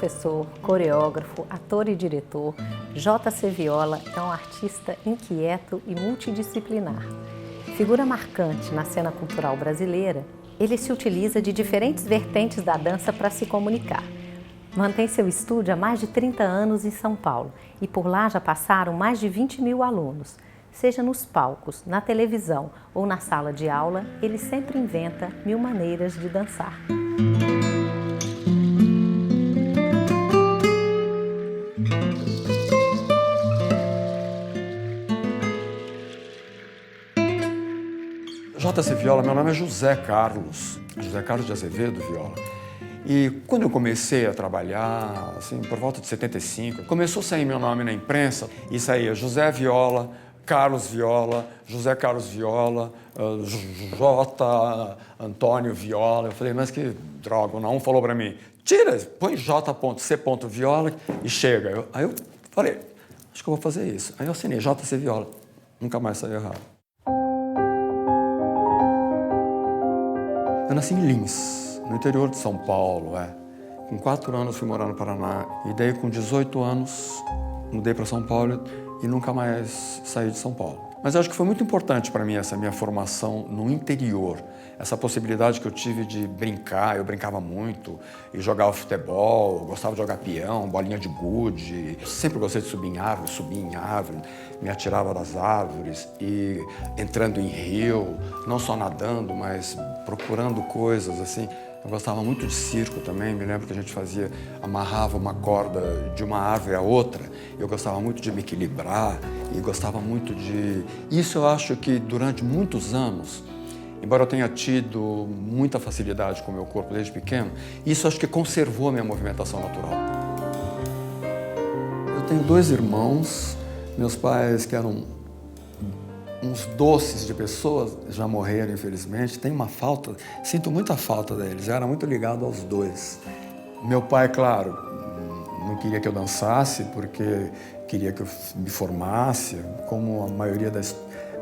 professor, coreógrafo, ator e diretor, J.C. Viola é um artista inquieto e multidisciplinar. Figura marcante na cena cultural brasileira, ele se utiliza de diferentes vertentes da dança para se comunicar. Mantém seu estúdio há mais de 30 anos em São Paulo e por lá já passaram mais de 20 mil alunos. Seja nos palcos, na televisão ou na sala de aula, ele sempre inventa mil maneiras de dançar. J.C. Viola, meu nome é José Carlos de Azevedo Viola. E quando eu comecei a trabalhar, assim, por volta de 75, começou a sair meu nome na imprensa e saía José Viola, Carlos Viola, José Carlos Viola, J. Antônio Viola. Eu falei, mas que droga, um falou para mim, tira, põe J.C. Viola e chega. Aí eu falei, acho que eu vou fazer isso. Aí eu assinei J.C. Viola, nunca mais saiu errado. Eu nasci em Lins, no interior de São Paulo, Com 4 anos fui morar no Paraná e daí com 18 anos mudei para São Paulo e nunca mais saí de São Paulo. Mas eu acho que foi muito importante para mim essa minha formação no interior, essa possibilidade que eu tive de brincar. Eu brincava muito e jogava futebol, gostava de jogar peão, bolinha de gude. Sempre gostei de subir em árvore, me atirava das árvores e entrando em rio, não só nadando, mas procurando coisas assim. Eu gostava muito de circo também, me lembro que a gente amarrava uma corda de uma árvore a outra. Eu gostava muito de me equilibrar e gostava muito de... Isso eu acho que durante muitos anos, embora eu tenha tido muita facilidade com o meu corpo desde pequeno, isso acho que conservou a minha movimentação natural. Eu tenho 2 irmãos, meus pais que eram uns doces de pessoas, já morreram infelizmente, tem uma falta, sinto muita falta deles, eu era muito ligado aos 2. Meu pai, claro, não queria que eu dançasse porque queria que eu me formasse, como a maioria da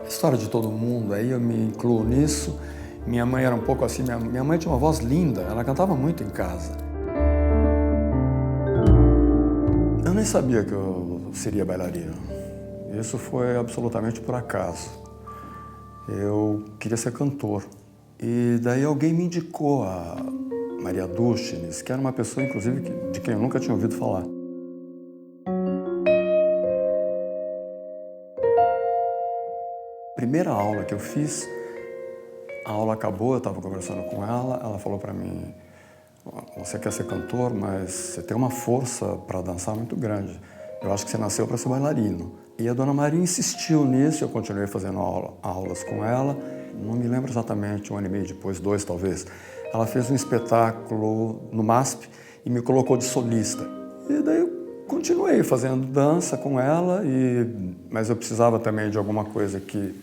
história de todo mundo, aí eu me incluo nisso. Minha mãe era um pouco assim, minha mãe tinha uma voz linda, ela cantava muito em casa. Eu nem sabia que eu seria bailarino. Isso foi absolutamente por acaso. Eu queria ser cantor. E daí alguém me indicou a Maria Duschenes, que era uma pessoa, inclusive, de quem eu nunca tinha ouvido falar. Primeira aula que eu fiz, a aula acabou, eu estava conversando com ela falou para mim, você quer ser cantor, mas você tem uma força para dançar muito grande. Eu acho que você nasceu para ser bailarino. E a dona Maria insistiu nisso, eu continuei fazendo aulas com ela. Não me lembro exatamente, 1 ano e meio depois, 2 talvez. Ela fez um espetáculo no MASP e me colocou de solista. E daí eu continuei fazendo dança com ela, mas eu precisava também de alguma coisa que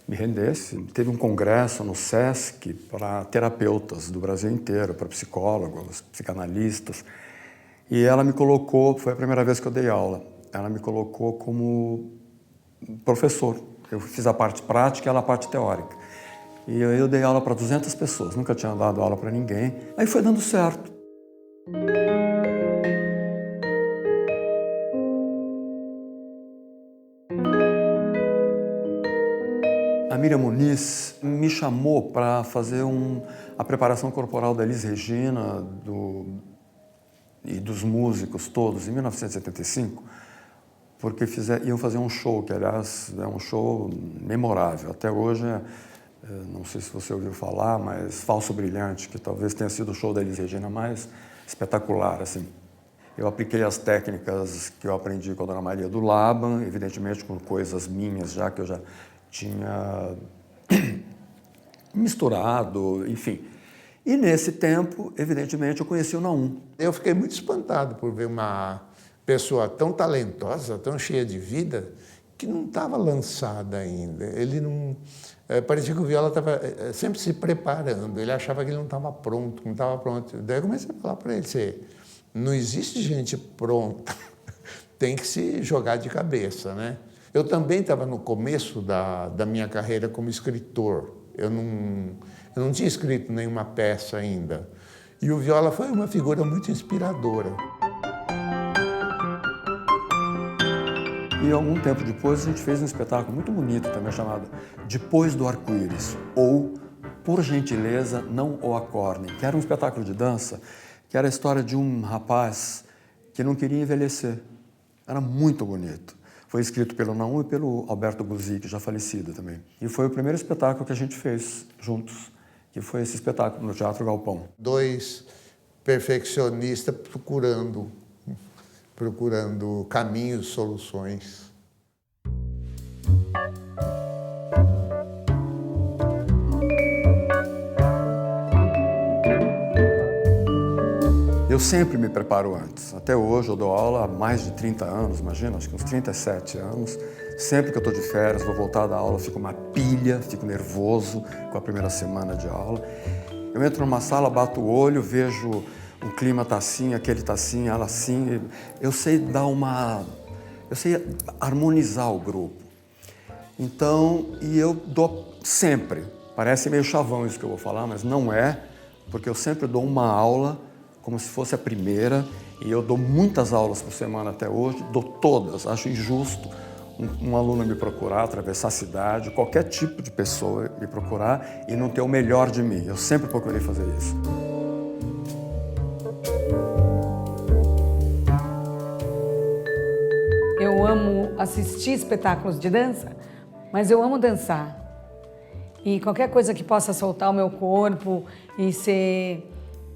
me rendesse. Teve um congresso no SESC para terapeutas do Brasil inteiro, para psicólogos, psicanalistas. E ela me colocou, foi a primeira vez que eu dei aula, ela me colocou como professor. Eu fiz a parte prática e ela a parte teórica. E eu dei aula para 200 pessoas, nunca tinha dado aula para ninguém. Aí foi dando certo. A Miriam Muniz me chamou para fazer a preparação corporal da Elis Regina e dos músicos todos, em 1975, porque iam fazer um show, que aliás é um show memorável. Até hoje, não sei se você ouviu falar, mas Falso Brilhante, que talvez tenha sido o show da Elis Regina mais espetacular, assim. Eu apliquei as técnicas que eu aprendi com a Dona Maria do Laban, evidentemente com coisas minhas já, que eu já tinha misturado, enfim. E nesse tempo, evidentemente, eu conheci o Naum. Eu fiquei muito espantado por ver uma pessoa tão talentosa, tão cheia de vida, que não estava lançada ainda. Ele não... parecia que o Viola estava sempre se preparando. Ele achava que ele não estava pronto, não estava pronto. Daí eu comecei a falar para ele, não existe gente pronta, tem que se jogar de cabeça, né? Eu também estava no começo da minha carreira como escritor. Eu não tinha escrito nenhuma peça ainda. E o Viola foi uma figura muito inspiradora. E algum tempo depois a gente fez um espetáculo muito bonito também chamado Depois do Arco-Íris, ou Por Gentileza, Não o Acordem, que era um espetáculo de dança, que era a história de um rapaz que não queria envelhecer. Era muito bonito. Foi escrito pelo Naum e pelo Alberto Buzik, já falecido também. E foi o primeiro espetáculo que a gente fez juntos, que foi esse espetáculo no Teatro Galpão. 2 perfeccionistas procurando caminhos, soluções. Eu sempre me preparo antes. Até hoje eu dou aula há mais de 30 anos, imagina, acho que uns 37 anos. Sempre que eu estou de férias, vou voltar da aula, fico uma pilha, fico nervoso com a primeira semana de aula. Eu entro numa sala, bato o olho, vejo o clima tá assim, aquele tá assim, ela assim. Eu sei harmonizar o grupo. Então, e eu dou sempre. Parece meio chavão isso que eu vou falar, mas não é, porque eu sempre dou uma aula como se fosse a primeira, e eu dou muitas aulas por semana até hoje, dou todas. Acho injusto um aluno me procurar, atravessar a cidade, qualquer tipo de pessoa me procurar e não ter o melhor de mim. Eu sempre procurei fazer isso. Eu amo assistir espetáculos de dança, mas eu amo dançar. E qualquer coisa que possa soltar o meu corpo e ser,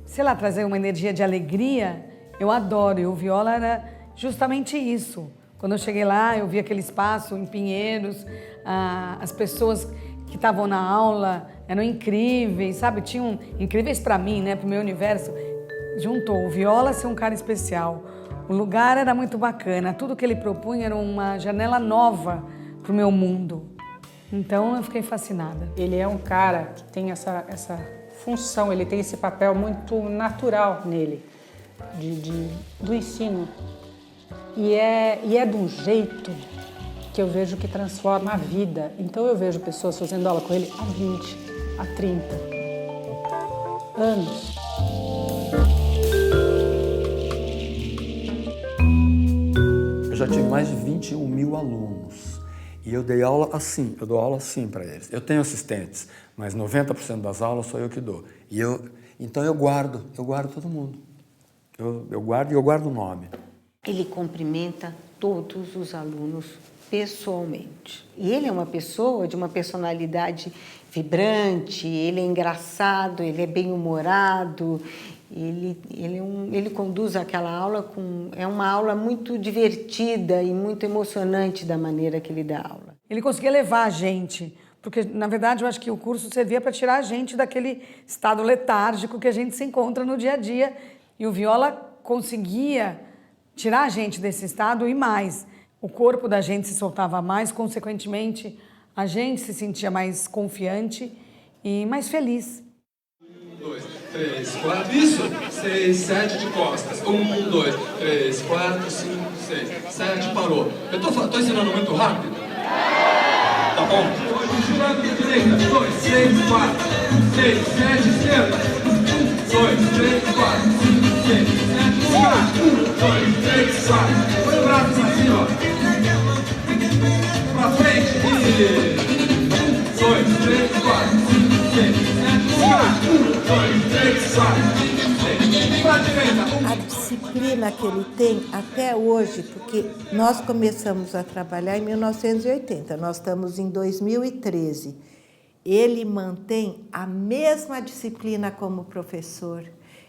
sei lá, trazer uma energia de alegria, eu adoro. E o Viola era justamente isso. Quando eu cheguei lá, eu vi aquele espaço em Pinheiros, as pessoas que estavam na aula eram incríveis, sabe? Tinham incríveis para mim, né? Para o meu universo. Juntou o Viola ser um cara especial. O lugar era muito bacana. Tudo que ele propunha era uma janela nova para o meu mundo. Então eu fiquei fascinada. Ele é um cara que tem essa função, ele tem esse papel muito natural nele, do ensino. E é de um jeito que eu vejo que transforma a vida. Então eu vejo pessoas fazendo aula com ele há 20, há 30 anos. Eu já tive mais de 21 mil alunos. E eu dei aula assim, eu dou aula assim para eles. Eu tenho assistentes, mas 90% das aulas sou eu que dou. Então eu guardo todo mundo. Eu guardo o nome. Ele cumprimenta todos os alunos pessoalmente. E ele é uma pessoa de uma personalidade vibrante, ele é engraçado, ele é bem-humorado, ele conduz aquela aula é uma aula muito divertida e muito emocionante da maneira que ele dá aula. Ele conseguia levar a gente, porque, na verdade, eu acho que o curso servia para tirar a gente daquele estado letárgico que a gente se encontra no dia a dia. E o Viola conseguia tirar a gente desse estado e mais. O corpo da gente se soltava mais, consequentemente, a gente se sentia mais confiante e mais feliz. 1, 2, 3, 4, isso! 6, 7 de costas. 1, 2, 3, 4, 5, 6, 7, parou. Eu tô ensinando muito rápido? Tá bom? Puxa a direita. 2, 3, 4, 6, 7, esquerda. 1, 2, 3, 4, 5, 6, 7, esquerda. 1, 2, 3, 4. Põe o braço pra cima. Pra frente. 1, 2, 3, 4, 5, 6, 7, esquerda. 1, 2, 3, 4, 5, 6. Pra direita. A disciplina que ele tem até hoje, porque nós começamos a trabalhar em 1980, nós estamos em 2013. Ele mantém a mesma disciplina como professor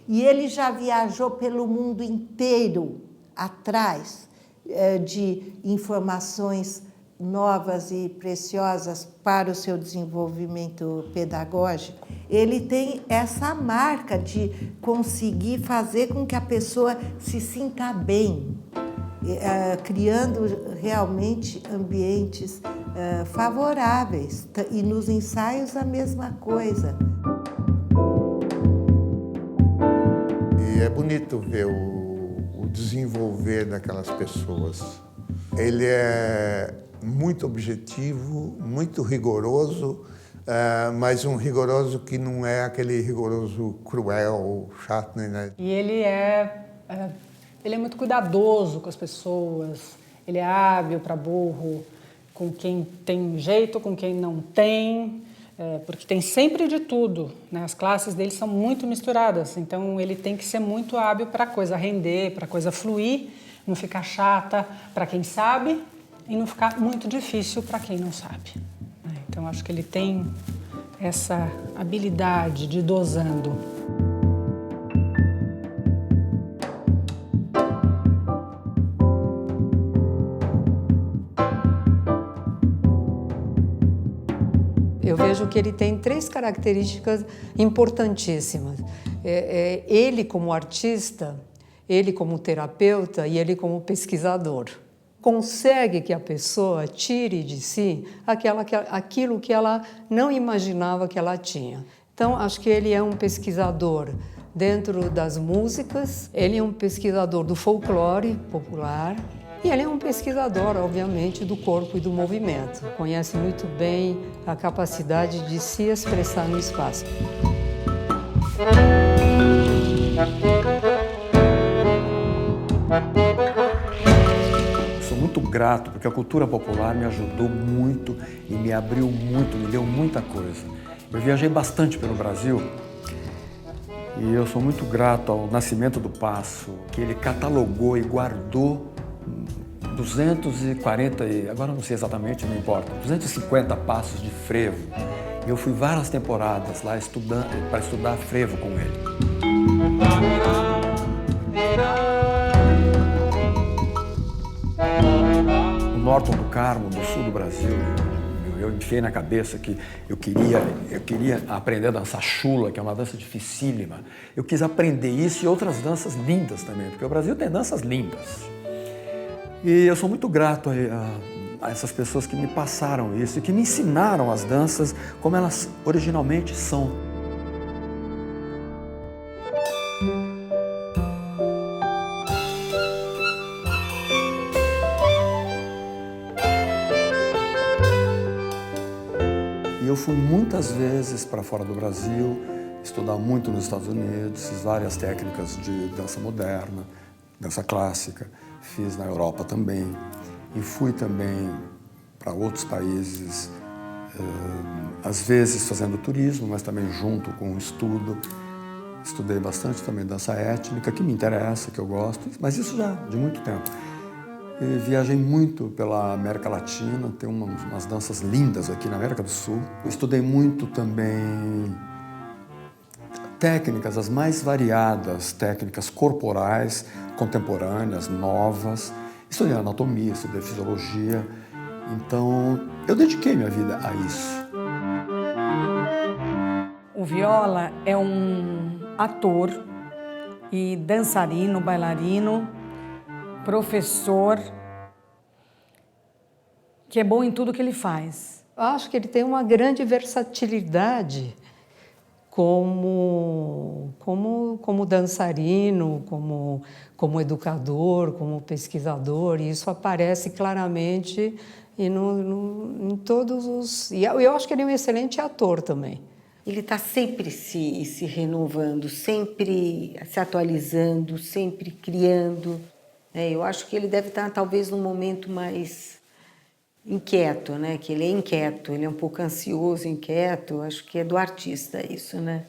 e ele já viajou pelo mundo inteiro atrás de informações novas e preciosas para o seu desenvolvimento pedagógico. Ele tem essa marca de conseguir fazer com que a pessoa se sinta bem, criando realmente ambientes favoráveis. E nos ensaios a mesma coisa. E é bonito ver o desenvolver daquelas pessoas. Ele é muito objetivo, muito rigoroso, mas um rigoroso que não é aquele rigoroso cruel, chato, né? E ele é muito cuidadoso com as pessoas. Ele é hábil para burro, com quem tem jeito, com quem não tem, porque tem sempre de tudo, né? As classes dele são muito misturadas, então ele tem que ser muito hábil para a coisa render, para a coisa fluir, não ficar chata para quem sabe e não ficar muito difícil para quem não sabe, né? Então acho que ele tem essa habilidade de ir dosando. Eu vejo que ele tem 3 características importantíssimas. Ele como artista, ele como terapeuta e ele como pesquisador. Consegue que a pessoa tire de si aquilo que ela não imaginava que ela tinha. Então, acho que ele é um pesquisador dentro das músicas, ele é um pesquisador do folclore popular, e ele é um pesquisador, obviamente, do corpo e do movimento. Conhece muito bem a capacidade de se expressar no espaço. Sou muito grato porque a cultura popular me ajudou muito e me abriu muito, me deu muita coisa. Eu viajei bastante pelo Brasil e eu sou muito grato ao Nascimento do Passo, que ele catalogou e guardou 240, agora não sei exatamente, não importa, 250 passos de frevo. E eu fui várias temporadas lá para estudar frevo com ele. O Norton do Carmo, do sul do Brasil, eu enfiei na cabeça que eu queria aprender a dançar chula, que é uma dança dificílima. Eu quis aprender isso e outras danças lindas também, porque o Brasil tem danças lindas. E eu sou muito grato a essas pessoas que me passaram isso e que me ensinaram as danças como elas originalmente são. E eu fui muitas vezes para fora do Brasil, estudar muito nos Estados Unidos, fiz várias técnicas de dança moderna, dança clássica. Fiz na Europa também e fui também para outros países, às vezes fazendo turismo, mas também junto com o estudo. Estudei bastante também dança étnica, que me interessa, que eu gosto, mas isso já de muito tempo. E viajei muito pela América Latina, tem umas danças lindas aqui na América do Sul. Estudei muito também técnicas, as mais variadas, técnicas corporais, contemporâneas, novas. Estudei anatomia, estudei fisiologia. Então, eu dediquei minha vida a isso. O Viola é um ator e dançarino, bailarino, professor, que é bom em tudo que ele faz. Eu acho que ele tem uma grande versatilidade como dançarino, como educador, como pesquisador, e isso aparece claramente em todos os... E eu acho que ele é um excelente ator também. Ele está sempre se renovando, sempre se atualizando, sempre criando. Eu acho que ele deve estar talvez num momento mais inquieto, né? Que ele é inquieto, ele é um pouco ansioso, inquieto. Acho que é do artista isso, né?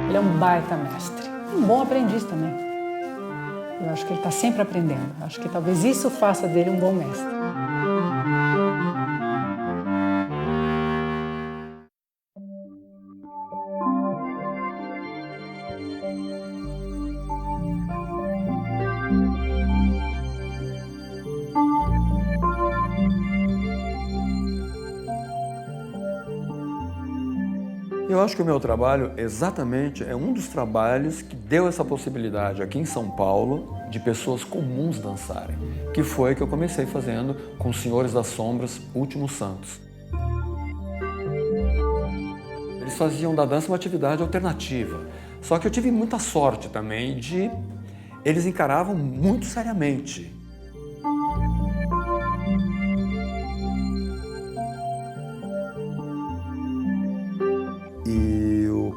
Ele é um baita mestre, um bom aprendiz também. Eu acho que ele está sempre aprendendo. Acho que talvez isso faça dele um bom mestre. Eu acho que o meu trabalho exatamente é um dos trabalhos que deu essa possibilidade aqui em São Paulo de pessoas comuns dançarem, que foi que eu comecei fazendo com os Senhores das Sombras, Últimos Santos. Eles faziam da dança uma atividade alternativa, só que eu tive muita sorte também de... Eles encaravam muito seriamente.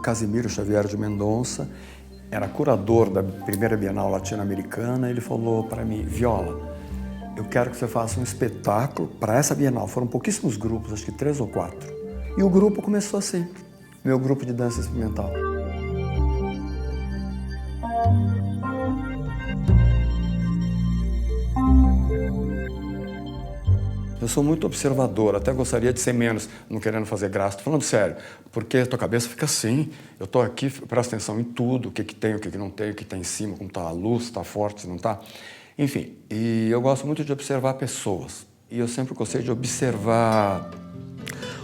Casimiro Xavier de Mendonça era curador da primeira Bienal Latino-Americana, ele falou para mim, Viola, eu quero que você faça um espetáculo para essa Bienal. Foram pouquíssimos grupos, acho que 3 ou 4. E o grupo começou assim, meu grupo de dança experimental. Eu sou muito observador, até gostaria de ser menos, não querendo fazer graça, estou falando sério, porque a tua cabeça fica assim, eu estou aqui, presto atenção em tudo, o que tem, o que não tem, o que está em cima, como está a luz, se está forte, se não está. Enfim, e eu gosto muito de observar pessoas, e eu sempre gostei de observar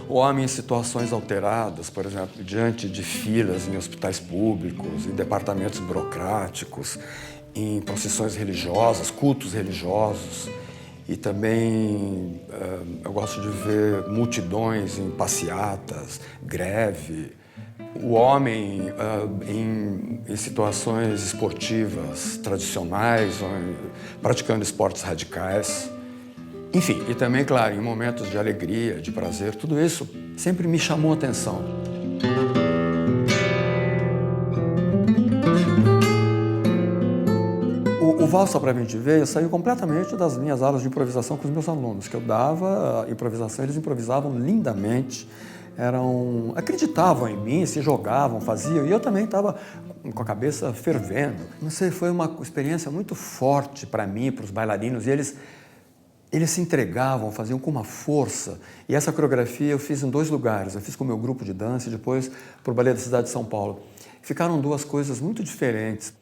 o homem em situações alteradas, por exemplo, diante de filas em hospitais públicos, em departamentos burocráticos, em procissões religiosas, cultos religiosos. E também eu gosto de ver multidões em passeatas, greve. O homem em situações esportivas tradicionais, praticando esportes radicais. Enfim, e também, claro, em momentos de alegria, de prazer, tudo isso sempre me chamou a atenção. O Valsa para a Gente Ver saiu completamente das minhas aulas de improvisação com os meus alunos, que eu dava improvisação, eles improvisavam lindamente, acreditavam em mim, se jogavam, faziam, e eu também estava com a cabeça fervendo. Não sei, foi uma experiência muito forte para mim, para os bailarinos, e eles se entregavam, faziam com uma força. E essa coreografia eu fiz em 2 lugares. Eu fiz com o meu grupo de dança e depois para o Balé da Cidade de São Paulo. Ficaram 2 coisas muito diferentes.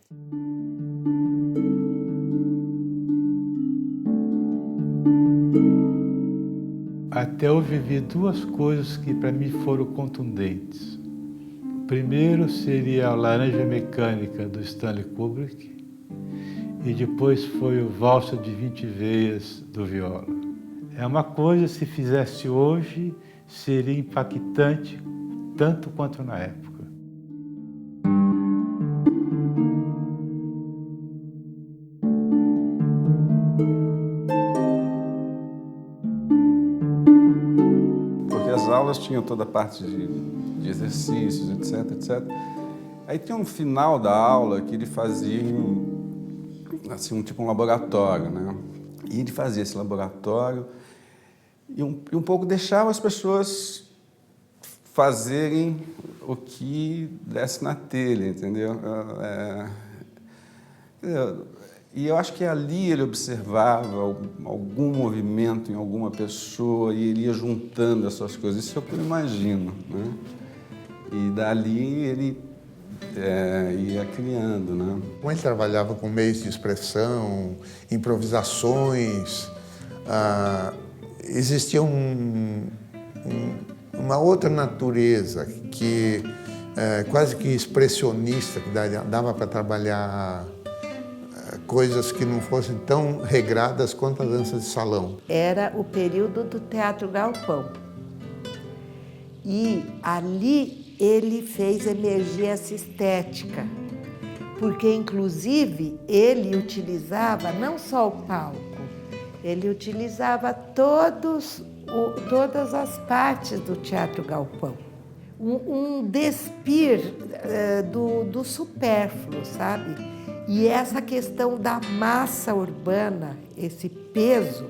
Até eu vivi 2 coisas que para mim foram contundentes. O primeiro seria a Laranja Mecânica do Stanley Kubrick e depois foi o Valsa de 20 Veias do Viola. É uma coisa, se fizesse hoje, seria impactante tanto quanto na época. As aulas tinham toda a parte de exercícios, etc, etc. Aí tem um final da aula que ele fazia assim, tipo um laboratório, né? E ele fazia esse laboratório e um pouco deixava as pessoas fazerem o que desse na telha, entendeu? E eu acho que ali ele observava algum movimento em alguma pessoa e ele ia juntando essas coisas. Isso é o que eu imagino, né? E dali ele ia criando, né? Ele trabalhava com meios de expressão, improvisações. Existia uma outra natureza que quase que expressionista, que dava para trabalhar coisas que não fossem tão regradas quanto a dança de salão. Era o período do Teatro Galpão. E ali ele fez emergir essa estética, porque inclusive ele utilizava não só o palco, ele utilizava todas as partes do Teatro Galpão. Um despir do supérfluo, sabe? E essa questão da massa urbana, esse peso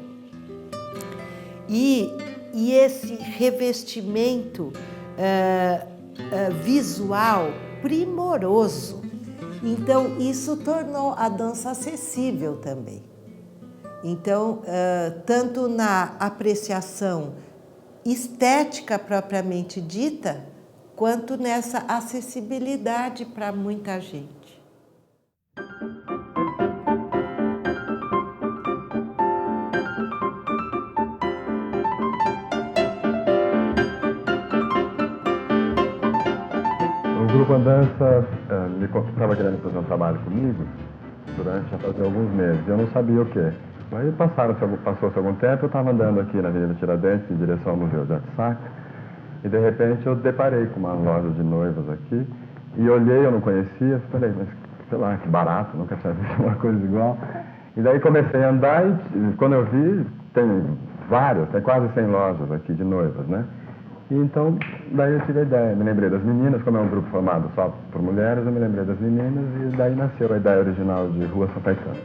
e esse revestimento visual primoroso. Então, isso tornou a dança acessível também. Então, tanto na apreciação estética propriamente dita, quanto nessa acessibilidade para muita gente. O Grupo Andança estava querendo fazer um trabalho comigo durante já fazia alguns meses. Eu não sabia o quê. Aí passou-se algum tempo, eu estava andando aqui na Avenida Tiradentes, em direção ao Museu de Arte Sacra, e de repente eu deparei com uma loja de noivas aqui, e olhei, eu não conhecia, falei, mas sei lá, que barato, nunca tinha visto uma coisa igual. E daí comecei a andar e quando eu vi, tem quase 100 lojas aqui de noivas, né? E então, daí eu tive a ideia, me lembrei das meninas, como é um grupo formado só por mulheres, eu me lembrei das meninas e daí nasceu a ideia original de Rua São Caetano.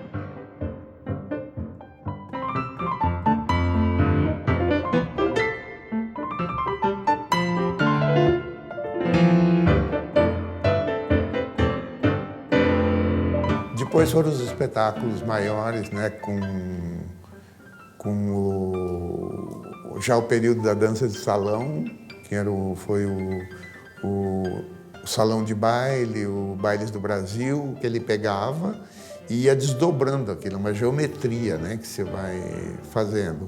Depois foram os espetáculos maiores, né, já o período da dança de salão, que foi o salão de baile, o Bailes do Brasil, que ele pegava e ia desdobrando aquilo, uma geometria, né, que você vai fazendo.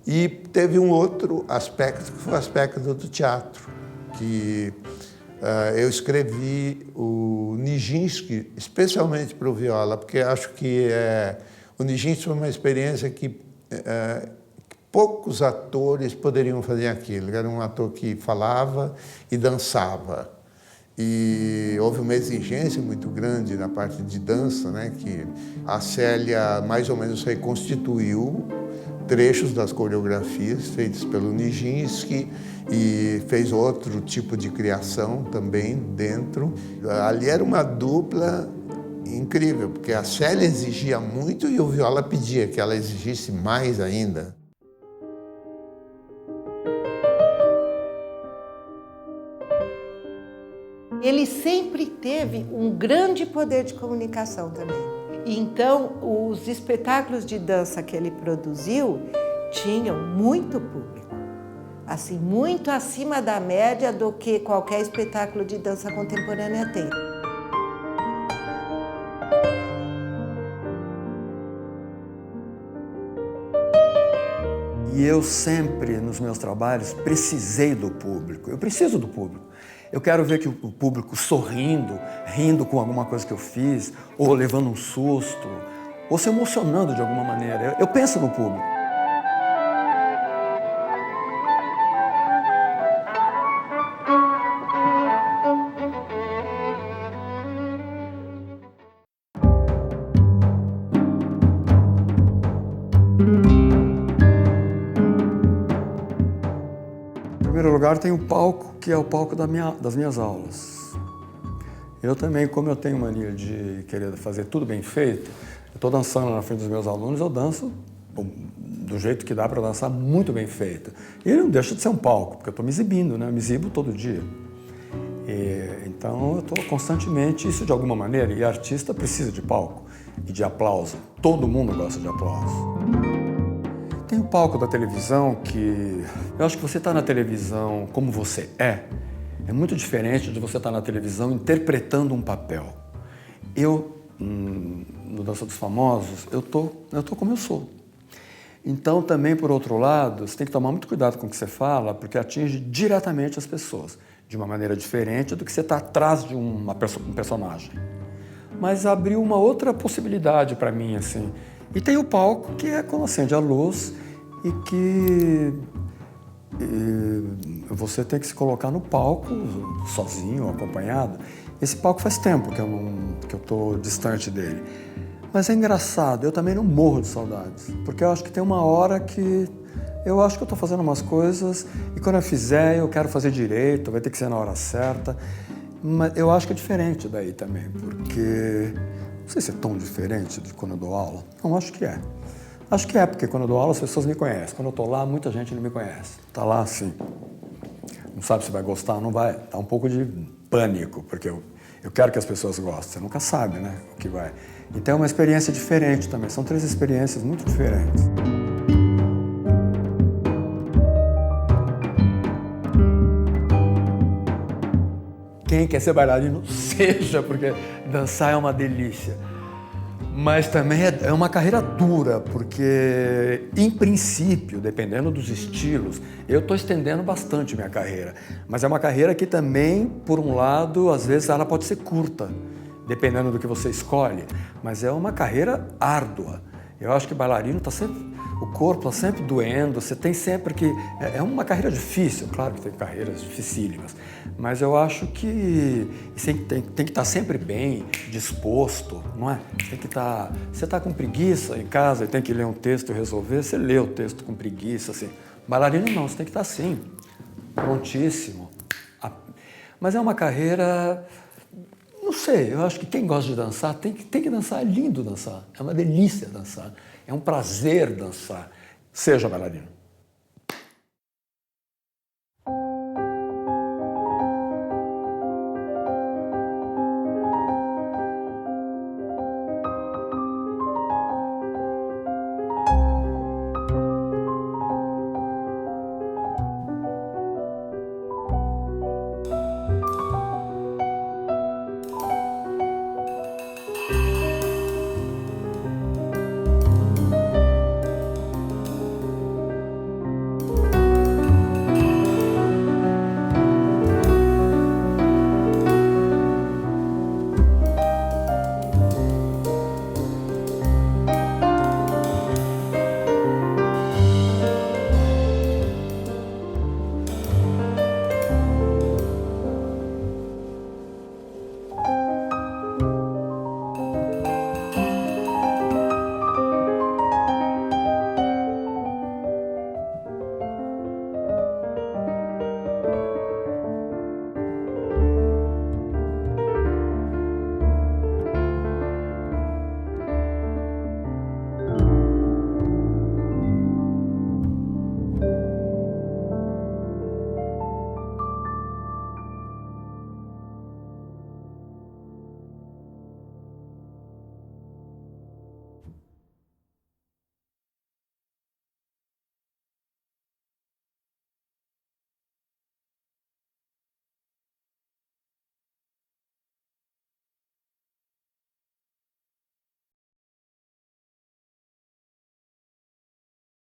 E teve um outro aspecto, que foi o aspecto do teatro, que eu escrevi o Nijinsky especialmente para o viola, porque acho que o Nijinsky foi uma experiência que poucos atores poderiam fazer aquilo. Ele era um ator que falava e dançava. E houve uma exigência muito grande na parte de dança, né, que a Célia mais ou menos reconstituiu trechos das coreografias feitas pelo Nijinsky e fez outro tipo de criação também dentro. Ali era uma dupla incrível, porque a Célia exigia muito e o viola pedia que ela exigisse mais ainda. Ele sempre teve um grande poder de comunicação também. Então, os espetáculos de dança que ele produziu tinham muito público, assim, muito acima da média do que qualquer espetáculo de dança contemporânea tem. E eu sempre, nos meus trabalhos, precisei do público. Eu preciso do público. Eu quero ver que o público sorrindo, rindo com alguma coisa que eu fiz, ou levando um susto, ou se emocionando de alguma maneira. Eu penso no público. Em primeiro lugar, tem o palco, que é o palco das minhas aulas. Eu também, como eu tenho mania de querer fazer tudo bem feito, eu estou dançando na frente dos meus alunos, eu danço do jeito que dá para dançar, muito bem feito. E não deixa de ser um palco, porque eu estou me exibindo, né? Eu me exibo todo dia. Então, eu estou constantemente, isso de alguma maneira, e artista precisa de palco e de aplauso. Todo mundo gosta de aplauso. Tem o palco da televisão que... Eu acho que você está na televisão como você é muito diferente de você estar na televisão interpretando um papel. Eu, no Dança dos Famosos, eu tô como eu sou. Então, também, por outro lado, você tem que tomar muito cuidado com o que você fala, porque atinge diretamente as pessoas, de uma maneira diferente do que você está atrás de um personagem. Mas abriu uma outra possibilidade para mim, assim. E tem o palco, que é quando acende a luz e que você tem que se colocar no palco, sozinho, acompanhado. Esse palco faz tempo que eu estou distante dele. Mas é engraçado, eu também não morro de saudades, porque eu acho que tem uma hora que eu acho que eu estou fazendo umas coisas e quando eu fizer eu quero fazer direito, vai ter que ser na hora certa. Mas eu acho que é diferente daí também, porque não sei se é tão diferente de quando eu dou aula. Não, acho que é. Acho que é, porque quando eu dou aula as pessoas me conhecem. Quando eu estou lá, muita gente não me conhece. Está lá assim, não sabe se vai gostar, não vai. Dá um pouco de pânico, porque eu quero que as pessoas gostem. Você nunca sabe, né, o que vai. Então é uma experiência diferente também. São 3 experiências muito diferentes. Quem quer ser bailarino, seja, porque dançar é uma delícia. Mas também é uma carreira dura, porque, em princípio, dependendo dos estilos, eu estou estendendo bastante minha carreira. Mas é uma carreira que também, por um lado, às vezes ela pode ser curta, dependendo do que você escolhe. Mas é uma carreira árdua. Eu acho que bailarino está sempre... O corpo está sempre doendo, você tem sempre que... É uma carreira difícil, claro que tem carreiras dificílimas, mas eu acho que tem que estar sempre bem, disposto, não é? Tem que estar... Você está com preguiça em casa e tem que ler um texto e resolver, você lê o texto com preguiça, assim. Bailarino não, você tem que estar assim, prontíssimo. Mas é uma carreira, não sei, eu acho que quem gosta de dançar tem que dançar, é lindo dançar, é uma delícia dançar, é um prazer dançar. Seja bailarino.